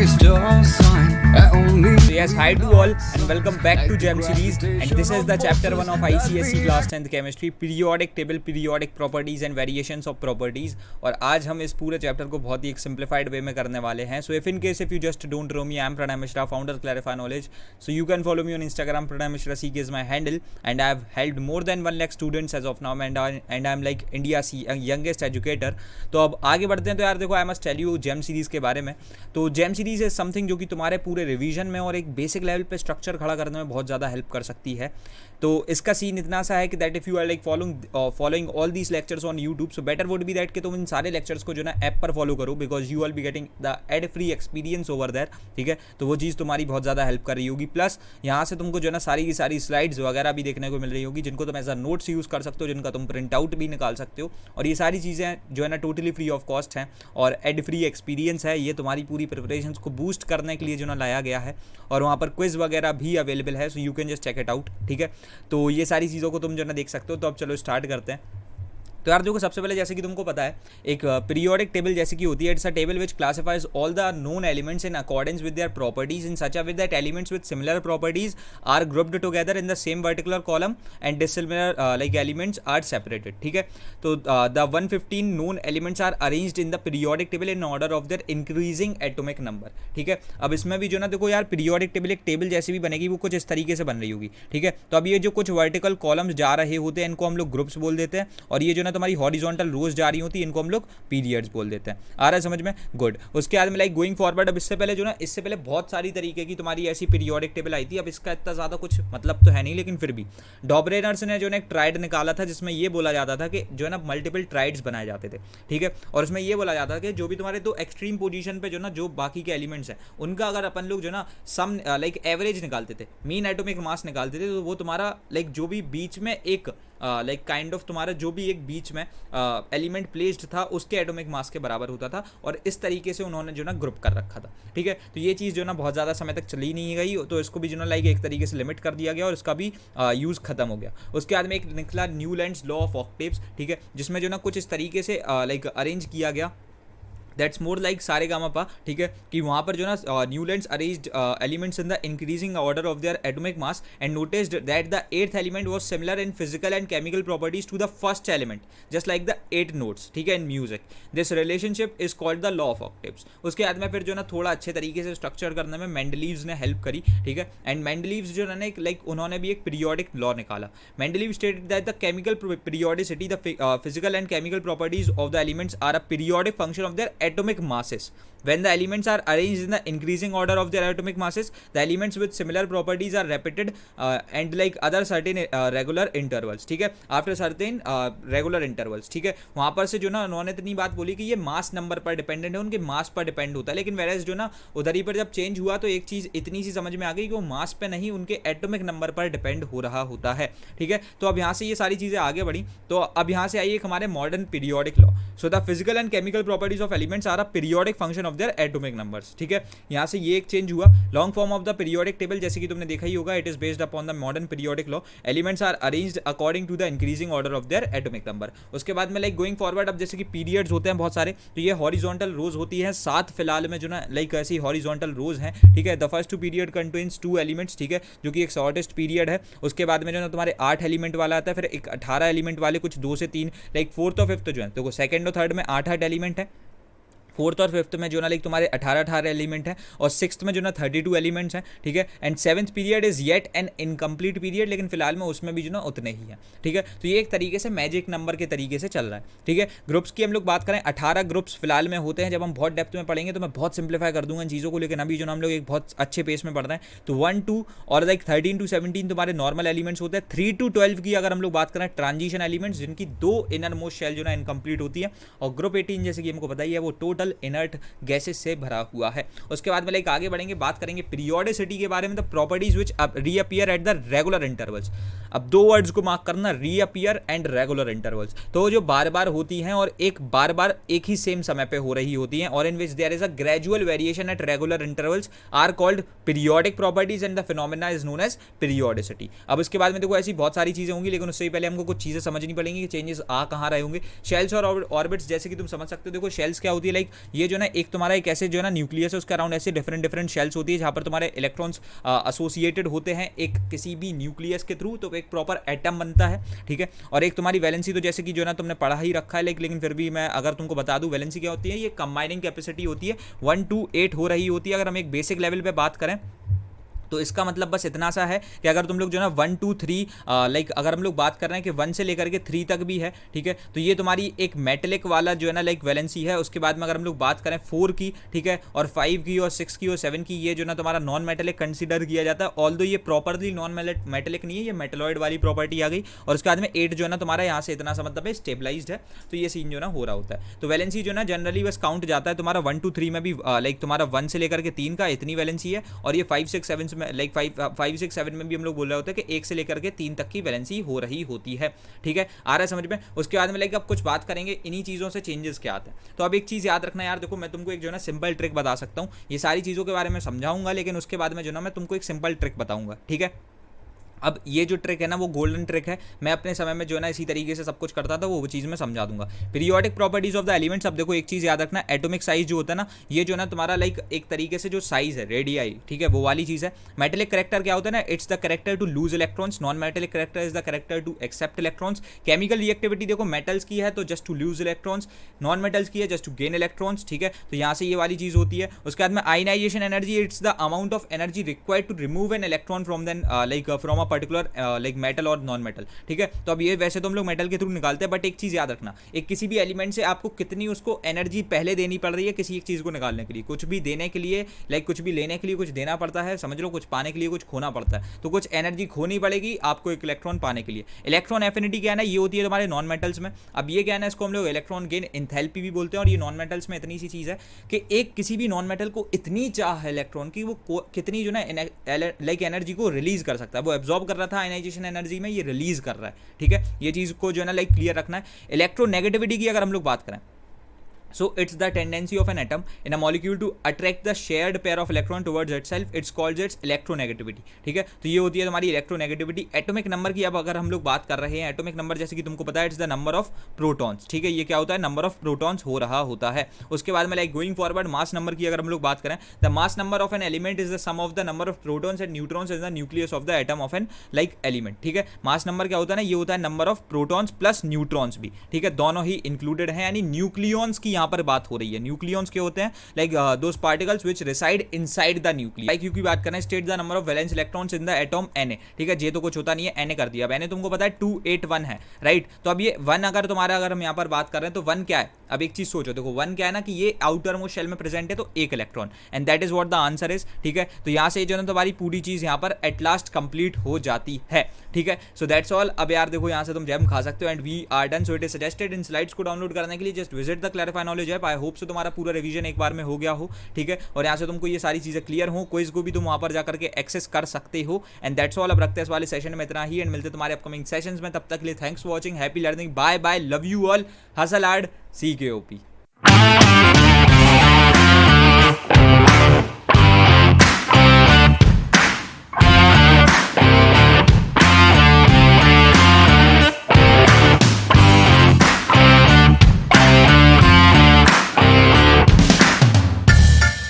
crystal sun that only. So yes, hi to all and welcome back to GEM series, and this is the chapter 1 of ICSE class 10th chemistry, periodic table, periodic properties and variations of properties. और आज हम इस पूरे chapter को बहुत ही एक simplified वे में करने वाले हैं. So if in case if you just don't know me, I am Pranay Mishra, founder Clarify Knowledge. So you can follow me on Instagram, Pranay Mishra CK is my handle, and I have helped more than 1 lakh students as of now, and I am like India's youngest educator. तो अब आगे बढ़ते हैं. तो यार देखो, I must tell you gem series के बारे में. तो जेम सीरीज़ इज समथिंग जो कि तुम्हारे पूरे रिवीजन में और एक बेसिक लेवल पे स्ट्रक्चर खड़ा करने में बहुत ज़्यादा हेल्प कर सकती है. तो इसका सीन इतना सा है कि that if you are like following all these lectures on YouTube, so better would be that कि तुम इन सारे लेक्चर्स को जो ना ऐप पर फॉलो करो, because you will be getting the ad free experience over there. ठीक है, तो वो चीज़ तुम्हारी बहुत ज़्यादा हेल्प कर रही होगी. प्लस यहाँ से तुमको जो ना सारी की सारी स्लाइड्स वगैरह भी देखने को मिल रही होगी, जिनको तुम एज अ नोट्स यूज़ कर सकते हो, जिनका तुम प्रिंट आउट भी निकाल सकते हो. और ये सारी चीज़ें जो है ना टोटली फ्री ऑफ कॉस्ट हैं और एड फ्री एक्सपीरियंस है. ये तुम्हारी पूरी प्रिपरेशन को बूस्ट करने के लिए जो ना लाया गया है, और वहाँ पर क्विज वगैरह भी अवेलेबल है. So you can just check it out. ठीक है, तो ये सारी चीज़ों को तुम जो ना देख सकते हो. तो अब चलो स्टार्ट करते हैं. तो यार देखो, सबसे पहले जैसे कि तुमको पता है, एक पीरियोडिक टेबल जैसे कि होती है, it's a table which classifies all the known elements in accordance with their properties in such a way that elements with similar properties are grouped together in the same particular column and dissimilar like elements are separated. ठीक है, तो the 115 known elements are arranged in the periodic table in order of their increasing atomic number. ठीक है, अब इसमें भी जो ना देखो यार, पीरियोडिक टेबल एक टेबल जैसी भी बनेगी, वो कुछ इस तरीके से बन रही होगी. ठीक है, तो अब ये जो कुछ वर्टिकल कॉलम्स जा रहे होते हैं, इनको हम लोग ग्रुप्स बोल देते हैं, और ये जो ना तुम्हारी हॉरिजॉन्टल रोज जा रही होती है, इनको हम लोग पीरियड्स बोल देते हैं. आ रहा है समझ में? गुड. उसके बाद में लाइक गोइंग फॉरवर्ड, अब इससे पहले जो ना, इससे पहले बहुत सारी तरीके की तुम्हारी ऐसी पीरियोडिक टेबल आई थी. अब इसका इतना ज़्यादा कुछ मतलब तो है नहीं, लेकिन फिर भी डॉबरेनर्स ने जो ना एक ट्राइड निकाला था, जिसमें ये बोला जाता था कि जो है ना मल्टीपल ट्राइड्स बनाए जाते थे. ठीक है, और उसमें ये बोला जाता था कि जो भी तुम्हारे दो एक्सट्रीम पोजीशन पे जो ना जो बाकी के एलिमेंट्स हैं, उनका अगर अपन लोग जो ना सम लाइक एवरेज निकालते थे, मीन एटॉमिक मास निकालते थे, तो वो तुम्हारा लाइक जो भी बीच में एक लाइक काइंड ऑफ तुम्हारा जो भी एक बीच में एलिमेंट प्लेस्ड था, उसके एटॉमिक मास के बराबर होता था. और इस तरीके से उन्होंने जो ना ग्रुप कर रखा था. ठीक है, तो ये चीज़ जो ना बहुत ज़्यादा समय तक चली नहीं गई, तो इसको भी जो ना लाइक एक तरीके से लिमिट कर दिया गया, और इसका भी यूज़ खत्म हो गया. उसके बाद में एक निकला न्यूलैंड्स लॉ ऑफ ऑक्टेव्स. ठीक है, जिसमें जो ना कुछ इस तरीके से लाइक अरेंज किया गया, दैट्स मोर लाइक सारेगामापा. ठीक है, कि वहाँ पर जो ना Newlands arranged elements in the increasing order of their atomic mass and noticed that the 8th element was similar in physical and chemical properties to the first element, just like the 8 notes. ठीक है, in music this relationship is called the law of octaves. उसके बाद में फिर जो ना थोड़ा अच्छे तरीके से स्ट्रक्चर करने में मेंडलीव्स ने हेल्प करी. ठीक है, एंड मेंडलीव्स जो ना लाइक उन्होंने भी एक पीरियोडिक लॉ निकाला. Mendeleev stated that the chemical periodicity, the physical and chemical properties of the elements are a periodic function of their atomic masses. When the elements are arranged in the increasing order of their atomic masses, the elements with similar properties are repeated and like other certain regular intervals. ठीक है, after certain regular intervals. ठीक है, वहाँ पर से जो ना उन्होंने इतनी बात बोली कि ये मास नंबर पर डिपेंडेंट है, उनके मास पर डिपेंड होता है. लेकिन वेरेस जो ना उधर ही पर जब चेंज हुआ, तो एक चीज़ इतनी सी समझ में आ गई कि वो मास पे नहीं, उनके एटॉमिक नंबर पर डिपेंड हो रहा होता है. ठीक है, तो अब यहाँ से ये सारी चीज़ें आगे बढ़ी. तो अब यहाँ से आई एक हमारे modern periodic law. So the physical and chemical properties of elements are a periodic function of their atomic numbers. ठीक है, यहाँ से ये एक चेंज हुआ. Long form of the periodic table, जैसे कि तुमने देखा ही होगा, it is based upon the modern periodic law. Elements are arranged according to the increasing order of their atomic number. उसके बाद में लाइक गोइंग फॉरवर्ड, अब जैसे कि पीरियड्स होते हैं बहुत सारे, तो ये हॉरिजॉन्टल रोज होती है 7 फिलहाल में जो ना लाइक ऐसी हॉरिजॉन्टल रोज हैं. ठीक है, the first 2 period contains 2 elements. ठीक है, जो कि एक शॉर्टेस्ट पीरियड है. उसके बाद में जो ना तुम्हारे 8 एलिमेंट वाला आता है, फिर एक 18 एलिमेंट वाले कुछ 2 से 3, लाइक 4th और 5th जो है, तो सेकंड और थर्ड में 8 एलिमेंट है. 4th और 5th में जो ना लाइक तुम्हारे 18 एलिमेंट हैं, और 6th में जो ना 32 एलिमेंट्स हैं. ठीक है, and 7th period is yet N incomplete period, लेकिन फिलहाल में उसमें भी जो ना उतने ही हैं. ठीक है, तो ये एक तरीके से मैजिक नंबर के तरीके से चल रहा है. ठीक है, ग्रुप्स की हम लोग बात करें, 18 ग्रुप्स फिलहाल में होते हैं. जब हम बहुत डेप्थ में पढ़ेंगे तो मैं बहुत सिंप्लीफाई कर दूंगा इन चीज़ों को, लेकिन अभी जो ना हम लोग एक बहुत अच्छे पेस में पढ़ रहे हैं. तो 1 2 और लाइक 13 to 17 तुम्हारे नॉर्मल एलिमेंट्स होते हैं. 3 to 12 की अगर हम लोग बात करें, ट्रांजिशन एलिमेंट्स, जिनकी 2 इनर मोस्ट शेल जो ना इनकम्प्लीट होती है. और ग्रुप 18 जैसे कि हमको पता ही है, वो टोटल इनर्ट गैसेस से भरा हुआ है. उसके बाद में लाइक आगे बढ़ेंगे, बात करेंगे पीरियोडिसिटी के बारे में. The properties which reappear at the regular intervals. अब दो वर्ड्स को मार्क करना, रीअपियर एंड रेगुलर इंटरवल्स। तो जो बार बार होती हैं और एक बार बार एक ही सेम समय पे हो रही होती हैं, और in which there is a gradual variation at regular intervals are called periodic properties and the phenomena is known as periodicity. अब इसके बाद में देखो ऐसी बहुत सारी चीजें होंगी, लेकिन उससे पहले हमको कुछ चीजें समझनी पड़ेंगी कि चेंजेस आ कहाँ रहे होंगे। शेल्स और ऑर्बिट्स, जैसे कि तुम समझ सकते हो, देखो शेल्स क्या होती है, लाइक ये जो ना एक तुम्हारा एक ऐसे जो ना न्यूक्लियस है उसके अराउंड ऐसे डिफरेंट डिफरेंट शेल्स होती है जहां पर तुम्हारे इलेक्ट्रॉन्स एसोसिएटेड होते हैं एक किसी भी न्यूक्लियस के थ्रू, तो एक प्रॉपर एटम बनता है, ठीक है। और एक तुम्हारी वैलेंसी, तो जैसे कि जो ना तुमने पढ़ा ही रखा है, लेकिन फिर भी मैं अगर तुमको बता दूं वैलेंसी क्या होती है, ये कंबाइनिंग कैपेसिटी होती है 1 to 8 हो रही होती है अगर हम एक बेसिक लेवल पे बात करें। तो इसका मतलब बस इतना सा है कि अगर तुम लोग जो ना 1 to 3 लाइक अगर हम लोग बात कर रहे हैं कि 1 से लेकर के 3 तक भी है, ठीक है, तो ये तुम्हारी एक मेटेलिक वाला जो है ना लाइक वैलेंसी है। उसके बाद में अगर हम लोग बात करें 4 की, ठीक है, और 5 की और 6 की और 7 की, ये जो ना तुम्हारा नॉन मेटेलिक कंसीडर किया जाता है, ऑल्दो ये प्रॉपरली नॉन मेटेलिक नहीं है, ये मेटेलॉइड वाली प्रॉपर्टी आ गई। और उसके बाद में 8 जो है ना तुम्हारा यहाँ से इतना सा मतलब है स्टेबलाइज्ड है, तो ये सीन जो ना हो रहा होता है। तो वैलेंसी जो ना जनरली बस काउंट जाता है तुम्हारा 1 to 3 में भी, लाइक तुम्हारा 1 से लेकर के 3 का इतनी वैलेंसी है, और ये 5 6 7 में लाइक 5 6 7 में भी हम लोग बोल रहे होते हैं कि 1 से लेकर के 3 तक की वैलेंसी हो रही होती है, ठीक है, आ रहा है समझ में। उसके बाद में लाइक अब कुछ बात करेंगे इन्हीं चीज़ों से चेंजेस क्या आते हैं। तो अब एक चीज़ याद रखना यार, देखो मैं तुमको एक जो है ना सिंपल ट्रिक बता सकता हूँ, ये सारी चीज़ों के बारे में समझाऊंगा, लेकिन उसके बाद में जो ना मैं तुमको एक सिंपल ट्रिक बताऊंगा, ठीक है। अब ये जो ट्रिक है ना वो गोल्डन ट्रिक है, मैं अपने समय में जो है ना इसी तरीके से सब कुछ करता था, वो चीज़ मैं समझा दूंगा। Periodic properties of the elements. अब देखो एक चीज़ याद रखना, एटॉमिक साइज जो होता है ना, ये जो है ना तुम्हारा लाइक एक तरीके से जो साइज है रेडियाई, ठीक है, वो वाली चीज़ है। मेटेलिक करेक्टर क्या होता है ना, it's the character to lose electrons. Non metallic character is the character to accept electrons. Chemical reactivity देखो मेटल्स की है तो just to lose electrons, non metals की है जस्ट टू गेन इलेक्ट्रॉन्स, ठीक है, तो यहाँ से ये वाली चीज़ होती है। उसके बाद में ionization energy, it's the amount of energy required to remove an electron from then like from a particular like metal और नॉन मेटल, ठीक है। तो अब ये वैसे तो हम लोग मेटल के थ्रू निकालते हैं, बट एक चीज याद रखना, एक किसी भी एलिमेंट से आपको कितनी उसको एनर्जी पहले देनी पड़ रही है किसी एक चीज को निकालने के लिए। कुछ भी देने के लिए लाइक कुछ भी लेने के लिए कुछ देना पड़ता है, समझ लो, कुछ पाने के लिए कुछ खोना पड़ता है, तो कुछ एनर्जी खोनी पड़ेगी आपको एक इलेक्ट्रॉन पाने के लिए। इलेक्ट्रॉन एफिनिटी क्या है ना, ये होती है तुम्हारे नॉन मेटल्स में। अब ये क्या है ना, इसको हम लोग इलेक्ट्रॉन गेन एंथैल्पी भी बोलते हैं, और ये नॉन मेटल्स में इतनी सी चीज है कि एक किसी भी नॉन मेटल को इतनी चाह है इलेक्ट्रॉन की, वो कितनी जो ना लाइक एनर्जी को रिलीज कर सकता है। वो एब्जॉर्ब कर रहा था आयनाइजेशन एनर्जी में, ये रिलीज कर रहा है, ठीक है। ये चीज को जो है ना लाइक क्लियर रखना है। इलेक्ट्रोनेगेटिविटी की अगर हम लोग बात करें, so it's the tendency of an atom in a molecule to attract the shared pair of electron towards itself, it's called its electronegativity, ठीक है। तो ये होती है तुम्हारी इलेक्ट्रोनेगेटिविटी। एटॉमिक नंबर की अब अगर हम लोग बात कर रहे हैं, एटॉमिक नंबर जैसे कि तुमको पता है it's the number of protons, ठीक है, ये क्या होता है, नंबर ऑफ प्रोटॉन्स हो रहा होता है। उसके बाद में like going forward mass number की अगर हम लोग बात करें, the mass number of an element is the sum of the number of protons and neutrons in the nucleus of the atom of an like element, ठीक है। Mass number क्या होता है ना, ये होता है number of protons plus neutrons भी, ठीक है, दोनों ही इंक्लूडेड है, यानी न्यूक्लियॉन्स की यहाँ पर बात हो रही है। न्यूक्लियॉन्स के होते हैं like those particles which reside inside the nucleus. Like की बात करें, state the number of valence electrons in the atom Na, ठीक है, ये तो कुछ होता नहीं है, Na कर दिया। अब Na तुमको पता है 281 है, राइट। तो अब ये 1 अगर हम यहाँ पर बात कर रहे हैं तो 1 क्या है, अब एक चीज सोचो, देखो 1 क्या है ना कि ये आउटर मोस्ट शेल में प्रेजेंट है, तो एक electron, and that is what the answer is, ठीक है। तो यहाँ से जो है तुम्हारी पूरी चीज यहाँ पर एट लास्ट कंप्लीट हो जाती है, ठीक है। So that's all. अब यार देखो यहाँ से तुम जैम खा सकते हो, and we are done. So it is suggested in slides को डाउनलोड करने के लिए just visit the Clarify Knowledge app. I hope so तुम्हारा पूरा रिवीजन एक बार में हो गया हो, ठीक है, और यहाँ से तुमको ये सारी चीजें क्लियर हो। क्विज को भी तुम वहां पर जाकर के एक्सेस कर सकते हो, एंड दैट्स ऑल। अब रखते हैं इस वाले सेशन में इतना ही, एंड मिलते तुम्हारे अपकमिंग सेशंस में। तब तक के लिए thanks for watching, happy learning, bye bye, love you all, hustle hard, CKOP।